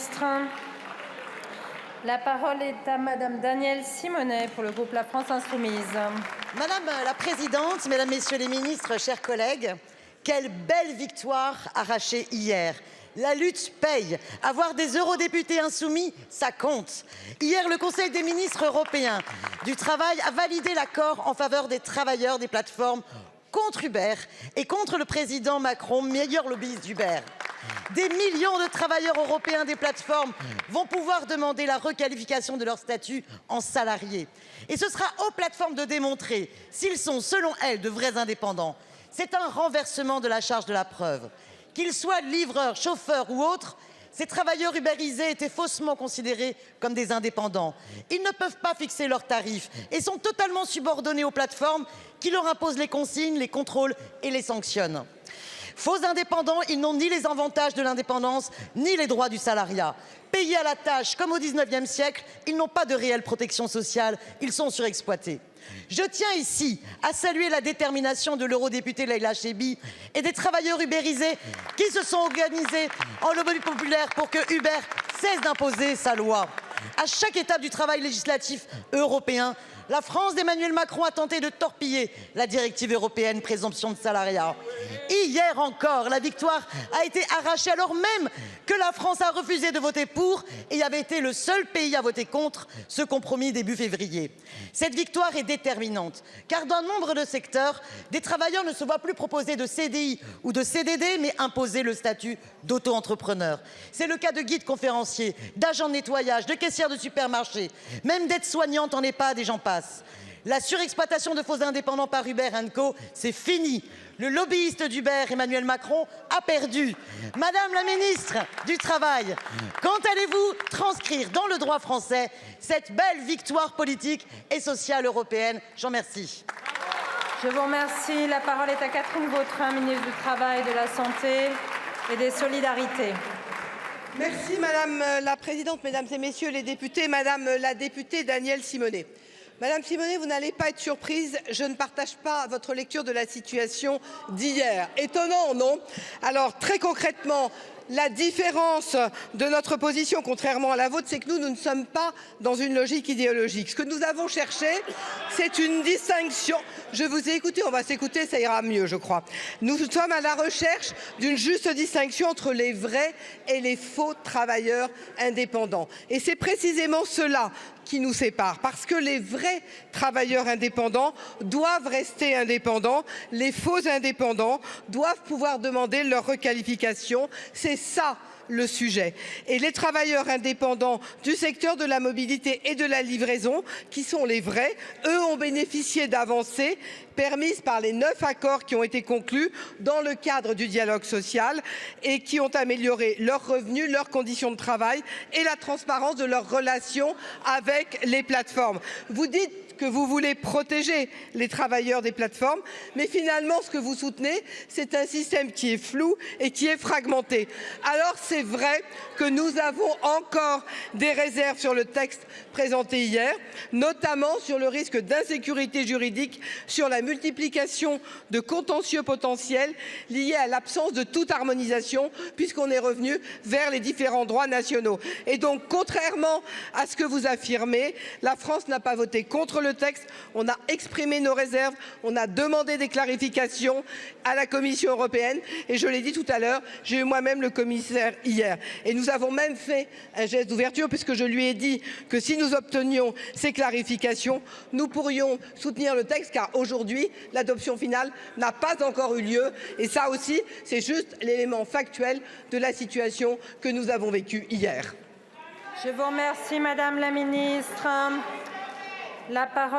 ministre. La parole est à Madame Danielle Simonet pour le groupe La France Insoumise. Madame la Présidente, Mesdames, Messieurs les ministres, chers collègues, quelle belle victoire arrachée hier. La lutte paye. Avoir des eurodéputés insoumis, ça compte. Hier, le Conseil des ministres européens du Travail a validé l'accord en faveur des travailleurs des plateformes contre Uber et contre le président Macron, meilleur lobbyiste d'Uber. Des millions de travailleurs européens des plateformes vont pouvoir demander la requalification de leur statut en salariés. Et ce sera aux plateformes de démontrer s'ils sont, selon elles, de vrais indépendants. C'est un renversement de la charge de la preuve. Qu'ils soient livreurs, chauffeurs ou autres, ces travailleurs ubérisés étaient faussement considérés comme des indépendants. Ils ne peuvent pas fixer leurs tarifs et sont totalement subordonnés aux plateformes qui leur imposent les consignes, les contrôles et les sanctionnent. Faux indépendants, ils n'ont ni les avantages de l'indépendance, ni les droits du salariat. Payés à la tâche comme au XIXe siècle, ils n'ont pas de réelle protection sociale, ils sont surexploités. Je tiens ici à saluer la détermination de l'eurodéputée Leïla Chaibi et des travailleurs ubérisés qui se sont organisés en lobby populaire pour que Uber cesse d'imposer sa loi. À chaque étape du travail législatif européen, la France d'Emmanuel Macron a tenté de torpiller la directive européenne présomption de salariat. Hier encore, la victoire a été arrachée alors même que la France a refusé de voter pour et avait été le seul pays à voter contre ce compromis début février. Cette victoire est déterminante car dans nombre de secteurs, des travailleurs ne se voient plus proposer de CDI ou de CDD mais imposer le statut d'auto-entrepreneur. C'est le cas de guides conférenciers, d'agents de nettoyage, de caissières de supermarché, même d'aides-soignantes en EHPAD et j'en passe. La surexploitation de faux indépendants par Uber & Co, c'est fini. Le lobbyiste d'Uber, Emmanuel Macron, a perdu. Madame la ministre du Travail, quand allez-vous transcrire dans le droit français cette belle victoire politique et sociale européenne? Je vous remercie. Je vous remercie. La parole est à Catherine Vautrin, ministre du Travail, de la Santé et des Solidarités. Merci Madame la Présidente, Mesdames et Messieurs les députés, Madame la députée Danielle Simonet. Madame Simonet, vous n'allez pas être surprise, je ne partage pas votre lecture de la situation d'hier. Étonnant, non? Alors très concrètement, la différence de notre position, contrairement à la vôtre, c'est que nous ne sommes pas dans une logique idéologique. Ce que nous avons cherché, c'est une distinction. Je vous ai écouté, on va s'écouter, ça ira mieux, je crois. Nous sommes à la recherche d'une juste distinction entre les vrais et les faux travailleurs indépendants. Et c'est précisément cela qui nous sépare, parce que les vrais travailleurs indépendants doivent rester indépendants, les faux indépendants doivent pouvoir demander leur requalification. C'est ça le sujet. Et les travailleurs indépendants du secteur de la mobilité et de la livraison, qui sont les vrais, eux ont bénéficié d'avancées permises par les 9 accords qui ont été conclus dans le cadre du dialogue social et qui ont amélioré leurs revenus, leurs conditions de travail et la transparence de leurs relations avec les plateformes. Vous dites que vous voulez protéger les travailleurs des plateformes, mais finalement ce que vous soutenez, c'est un système qui est flou et qui est fragmenté. Alors c'est vrai que nous avons encore des réserves sur le texte présenté hier, notamment sur le risque d'insécurité juridique, sur la multiplication de contentieux potentiels liés à l'absence de toute harmonisation, puisqu'on est revenu vers les différents droits nationaux. Et donc, contrairement à ce que vous affirmez, la France n'a pas voté contre le texte, on a exprimé nos réserves, on a demandé des clarifications à la Commission européenne et je l'ai dit tout à l'heure, j'ai eu moi-même le commissaire hier et nous avons même fait un geste d'ouverture puisque je lui ai dit que si nous obtenions ces clarifications, nous pourrions soutenir le texte car aujourd'hui, l'adoption finale n'a pas encore eu lieu et ça aussi, c'est juste l'élément factuel de la situation que nous avons vécue hier. Je vous remercie, Madame la Ministre. La parole